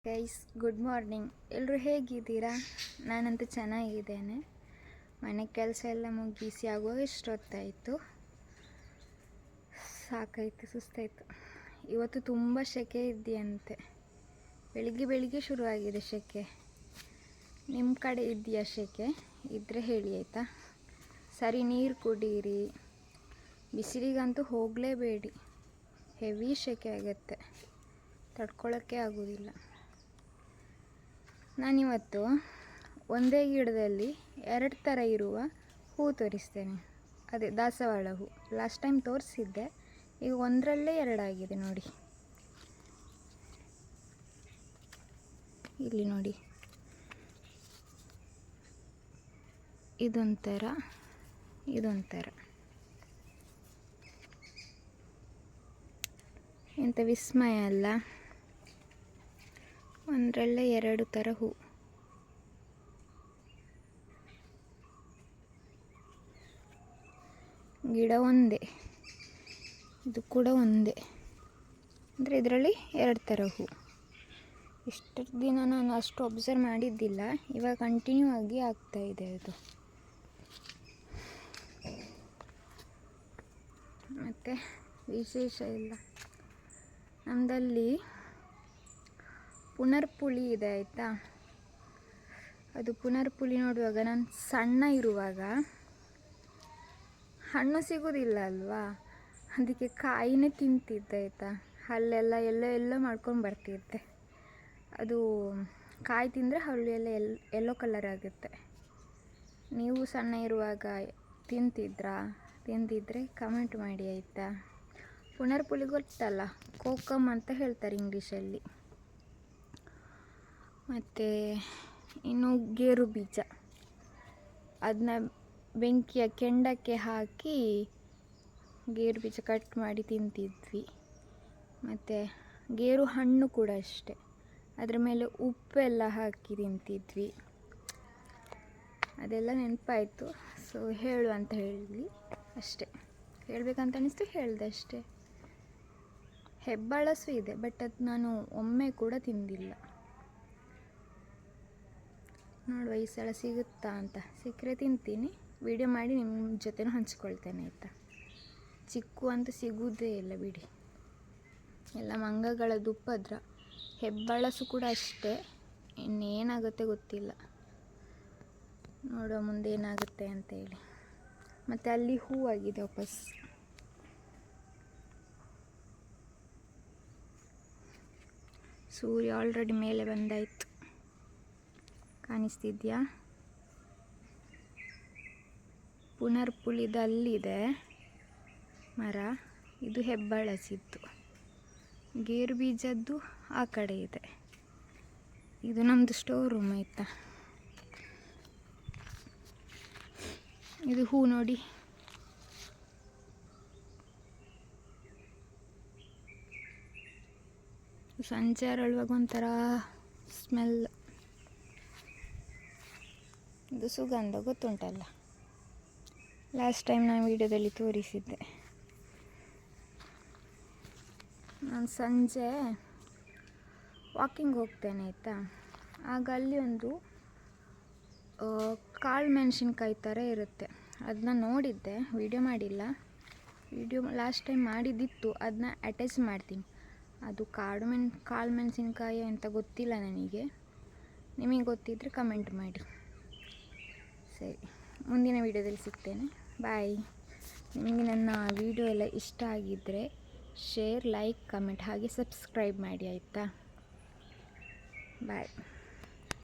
Guys, good morning. ಎಲ್ಲರೂ ಹೇಗಿದ್ದೀರಾ? ನಾನಂತೂ ಚೆನ್ನಾಗಿದ್ದೇನೆ. ಮನೆ ಕೆಲಸ ಎಲ್ಲ ಮುಗಿಸಿ ಆಗುವಾಗ ಇಷ್ಟೊತ್ತಾಯಿತು. ಸಾಕಾಯಿತು, ಸುಸ್ತಾಯಿತು. ಇವತ್ತು ತುಂಬ ಸೆಕೆ ಇದೆಯಂತೆ. ಬೆಳಿಗ್ಗೆ ಶುರುವಾಗಿದೆ ಸೆಕೆ. ನಿಮ್ಮ ಕಡೆ ಇದೆಯಾ ಸೆಕೆ? ಇದ್ದರೆ ಹೇಳಿ ಆಯಿತಾ. ಸರಿ ನೀರು ಕುಡೀರಿ. ಬಿಸಿಲಿಗಂತೂ ಹೋಗಲೇಬೇಡಿ. ಹೆವಿ ಸೆಕೆ ಆಗುತ್ತೆ, ತಡ್ಕೊಳ್ಳೋಕ್ಕೆ ಆಗೋದಿಲ್ಲ. ನಾನಿವತ್ತು ಒಂದೇ ಗಿಡದಲ್ಲಿ 2 ಥರ ಇರುವ ಹೂ ತೋರಿಸ್ತೇನೆ. ಅದೇ ದಾಸವಾಳ ಹೂ. ಲಾಸ್ಟ್ ಟೈಮ್ ತೋರಿಸಿದ್ದೆ, ಈಗ ಒಂದರಲ್ಲೇ 2 ಆಗಿದೆ ನೋಡಿ. ಇಲ್ಲಿ ನೋಡಿ, ಇದೊಂಥರ ಎಂಥ ವಿಸ್ಮಯ ಅಲ್ಲ. ಒಂದರಲ್ಲೇ 2 ಥರ ಹೂ. ಗಿಡ ಒಂದೇ, ಇದು ಕೂಡ ಒಂದೇ, ಅಂದರೆ ಇದರಲ್ಲಿ 2 ಥರ ಹೂ. ಇಷ್ಟು ದಿನ ನಾನು ಅಷ್ಟು ಅಬ್ಸರ್ವ್ ಮಾಡಿದ್ದಿಲ್ಲ, ಇವಾಗ ಕಂಟಿನ್ಯೂ ಆಗಿ ಆಗ್ತಾಯಿದೆ ಅದು. ಮತ್ತು ವಿಶೇಷ ಇಲ್ಲ, ನಮ್ಮದಲ್ಲಿ ಪುನರ್ಪುಳಿ ಇದೆ ಆಯಿತಾ. ಅದು ಪುನರ್ಪುಳಿ ನೋಡುವಾಗ ನಾನು ಸಣ್ಣ ಇರುವಾಗ ಹಣ್ಣು ಸಿಗೋದಿಲ್ಲ ಅಲ್ವಾ, ಅದಕ್ಕೆ ಕಾಯಿನೇ ತಿಂತಿದ್ದೆ ಆಯಿತಾ. ಹಲ್ಲೆಲ್ಲ ಎಲ್ಲೋ ಮಾಡ್ಕೊಂಡು ಬರ್ತಿದ್ದೆ. ಅದು ಕಾಯಿ ತಿಂದರೆ ಹಲ್ಲು ಎಲ್ಲ ಎಲ್ಲೋ ಕಲರ್ ಆಗುತ್ತೆ. ನೀವು ಸಣ್ಣ ಇರುವಾಗ ತಿಂದಿದ್ರೆ ಕಮೆಂಟ್ ಮಾಡಿ ಆಯಿತಾ. ಪುನರ್ಪುಳಿ ಗೊತ್ತಲ್ಲ, ಕೋಕಮ್ ಅಂತ ಹೇಳ್ತಾರೆ ಇಂಗ್ಲೀಷಲ್ಲಿ. ಮತ್ತು ಇನ್ನು ಗೇರು ಬೀಜ, ಅದನ್ನ ಬೆಂಕಿಯ ಕೆಂಡಕ್ಕೆ ಹಾಕಿ ಗೇರು ಬೀಜ ಕಟ್ ಮಾಡಿ ತಿಂತಿದ್ವಿ. ಮತ್ತು ಗೇರು ಹಣ್ಣು ಕೂಡ ಅಷ್ಟೆ, ಅದರ ಮೇಲೆ ಉಪ್ಪೆಲ್ಲ ಹಾಕಿ ತಿಂತಿದ್ವಿ. ಅದೆಲ್ಲ ನೆನಪಾಯಿತು, ಸೊ ಹೇಳು ಅಂತ ಹೇಳಿ ಅಷ್ಟೆ. ಹೇಳಬೇಕಂತ ಅನ್ನಿಸ್ತು, ಹೇಳಿದೆ ಅಷ್ಟೇ. ಹೆಬ್ಬಾಳಸು ಇದೆ, ಬಟ್ ಅದು ನಾನು ಒಮ್ಮೆ ಕೂಡ ತಿಂದಿಲ್ಲ. ನೋಡುವ ಈ ಸಲ ಸಿಗುತ್ತಾ ಅಂತ. ಸಿಕ್ಕರೆ ತಿಂತೀನಿ, ವಿಡಿಯೋ ಮಾಡಿ ನಿಮ್ಮ ಜೊತೆನೂ ಹಂಚ್ಕೊಳ್ತೇನೆ ಆಯಿತಾ. ಚಿಕ್ಕು ಅಂತೂ ಸಿಗೋದೇ ಇಲ್ಲ ಬಿಡಿ, ಎಲ್ಲ ಮಂಗಗಳದ್ದು ಉಪದ್ರ. ಹೆಬ್ಬಾಳಸು ಕೂಡ ಅಷ್ಟೇ, ಇನ್ನೇನಾಗುತ್ತೆ ಗೊತ್ತಿಲ್ಲ. ನೋಡುವ ಮುಂದೆ ಏನಾಗುತ್ತೆ ಅಂತೇಳಿ. ಮತ್ತು ಅಲ್ಲಿ ಹೂವಾಗಿದೆ ವಾಪಸ್. ಸೂರ್ಯ ಆಲ್ರೆಡಿ ಮೇಲೆ ಬಂದಾಯಿತು, ಕಾಣಿಸ್ತಿದ್ಯಾ? ಪುನರ್ಪುಳಿದಲ್ಲಿದೆ ಮರ, ಇದು ಹೆಬ್ಬಾಳಸಿದ್ದು. ಗೇರು ಬೀಜದ್ದು ಆ ಕಡೆ ಇದೆ. ಇದು ನಮ್ಮದು ಸ್ಟೋರ್ ರೂಮ್ ಆಯಿತಾ. ಇದು ಹೂ ನೋಡಿ, ಸಂಜೆ ಅರಳುವಾಗ ಒಂಥರ ಸ್ಮೆಲ್. ಇದು ಸುಗಂಧ ಗೊತ್ತುಂಟಲ್ಲ, ಲಾಸ್ಟ್ ಟೈಮ್ ನಾನು ವಿಡಿಯೋದಲ್ಲಿ ತೋರಿಸಿದ್ದೆ. ನಾನು ಸಂಜೆ ವಾಕಿಂಗ್ ಹೋಗ್ತೇನೆ ಆಯಿತಾ. ಆಗ ಅಲ್ಲಿ ಒಂದು ಕಾಳು ಮೆಣಸಿನ್ಕಾಯಿ ಥರ ಇರುತ್ತೆ, ಅದನ್ನ ನೋಡಿದ್ದೆ, ವಿಡಿಯೋ ಮಾಡಿಲ್ಲ. ವಿಡಿಯೋ ಲಾಸ್ಟ್ ಟೈಮ್ ಮಾಡಿದ್ದಿತ್ತು, ಅದನ್ನ ಅಟ್ಯಾಚ್ ಮಾಡ್ತೀನಿ. ಅದು ಕಾಳು ಮೆಣಸಿನ್ಕಾಯಿ ಅಂತ ಗೊತ್ತಿಲ್ಲ ನನಗೆ. ನಿಮಗೆ ಗೊತ್ತಿದ್ದರೆ ಕಮೆಂಟ್ ಮಾಡಿ. ಸರಿ, ಮುಂದಿನ ವಿಡಿಯೋದಲ್ಲಿ ಸಿಗ್ತೇನೆ. ಬಾಯ್. ನಿಮಗೆ ನನ್ನ ವಿಡಿಯೋ ಎಲ್ಲ ಇಷ್ಟ ಆಗಿದ್ದರೆ ಶೇರ್, ಲೈಕ್, ಕಮೆಂಟ್ ಹಾಗೆ ಸಬ್ಸ್ಕ್ರೈಬ್ ಮಾಡಿ ಆಯಿತಾ. ಬಾಯ್.